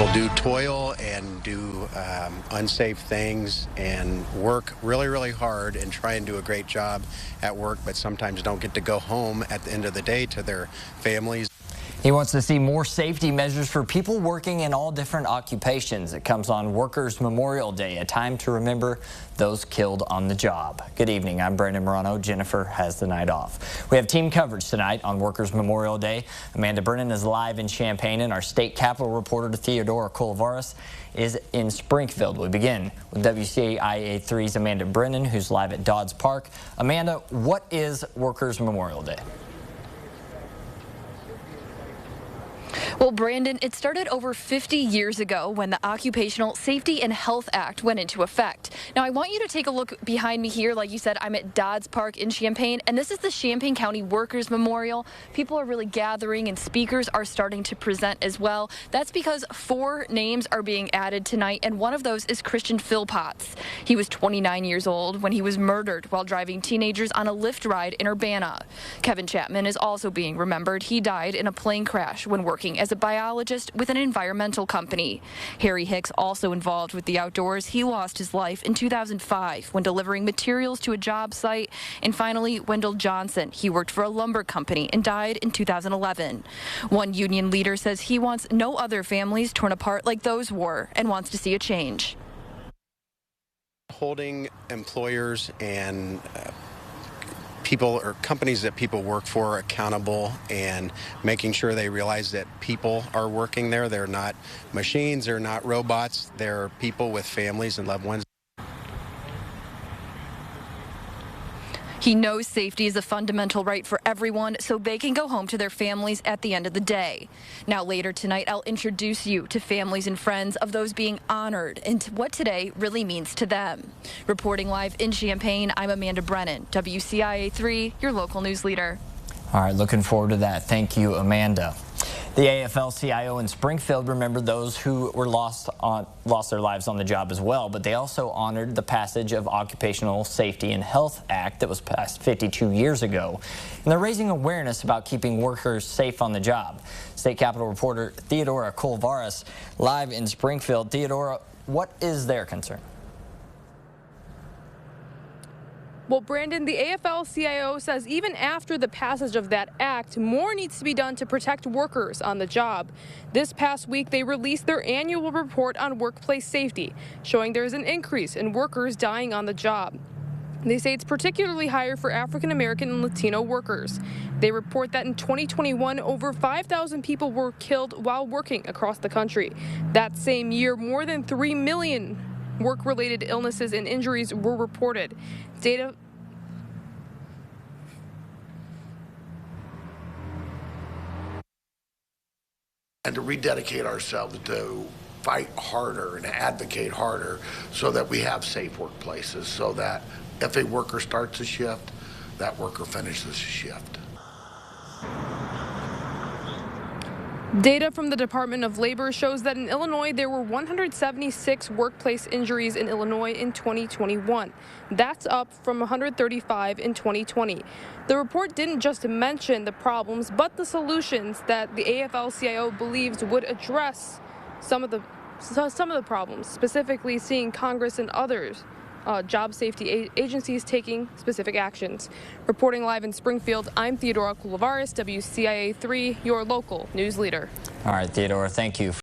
People do toil and do unsafe things and work really, really hard and try and do a great job at work, but sometimes don't get to go home at the end of the day to their families. He wants to see more safety measures for people working in all different occupations. It comes on Workers' Memorial Day, a time to remember those killed on the job. Good evening, I'm Brandon Morano. Jennifer has the night off. We have team coverage tonight on Workers' Memorial Day. Amanda Brennan is live in Champaign, and our state capitol reporter Theodora Colavares is in Springfield. We begin with WCIA 3's Amanda Brennan, who's live at Dodds Park. Amanda, what is Workers' Memorial Day? Well, Brandon, it started over 50 years ago when the Occupational Safety and Health Act went into effect. Now, I want you to take a look behind me here. Like you said, I'm at Dodds Park in Champaign, and this is the Champaign County Workers Memorial. People are really gathering, and speakers are starting to present as well. That's because 4 names are being added tonight, and one of those is Christian Philpotts. He was 29 years old when he was murdered while driving teenagers on a Lyft ride in Urbana. Kevin Chapman is also being remembered. He died in a plane crash when working as a biologist with an environmental company. Harry Hicks, also involved with the outdoors, he lost his life in 2005 when delivering materials to a job site. And finally, Wendell Johnson, he worked for a lumber company and died in 2011. One union leader says he wants no other families torn apart like those were and wants to see a change. Holding employers and people or companies that people work for accountable and making sure they realize that people are working there. They're not machines, they're not robots, they're people with families and loved ones. He knows safety is a fundamental right for everyone so they can go home to their families at the end of the day. Now later tonight, I'll introduce you to families and friends of those being honored and what today really means to them. Reporting live in Champaign, I'm Amanda Brennan, WCIA 3, your local news leader. All right, looking forward to that. Thank you, Amanda. The AFL-CIO in Springfield remembered those who were lost their lives on the job as well, but they also honored the passage of Occupational Safety and Health Act that was passed 52 years ago. And they're raising awareness about keeping workers safe on the job. State Capitol reporter Theodora Colavares live in Springfield. Theodora, what is their concern? Well, Brandon, the AFL-CIO says even after the passage of that act, more needs to be done to protect workers on the job. This past week, they released their annual report on workplace safety, showing there's an increase in workers dying on the job. They say it's particularly higher for African American and Latino workers. They report that in 2021, over 5,000 people were killed while working across the country. That same year, more than 3 million work-related illnesses and injuries were reported. Data and to rededicate ourselves to fight harder and advocate harder so that we have safe workplaces, so that if a worker starts a shift, that worker finishes the shift. Data from the Department of Labor shows that in Illinois, there were 176 workplace injuries in Illinois in 2021. That's up from 135 in 2020. The report didn't just mention the problems, but the solutions that the AFL-CIO believes would address some of the problems, specifically seeing Congress and others job safety agencies taking specific actions. Reporting live in Springfield, I'm Theodora Colavares, WCIA 3, your local news leader. All right, Theodora, thank you.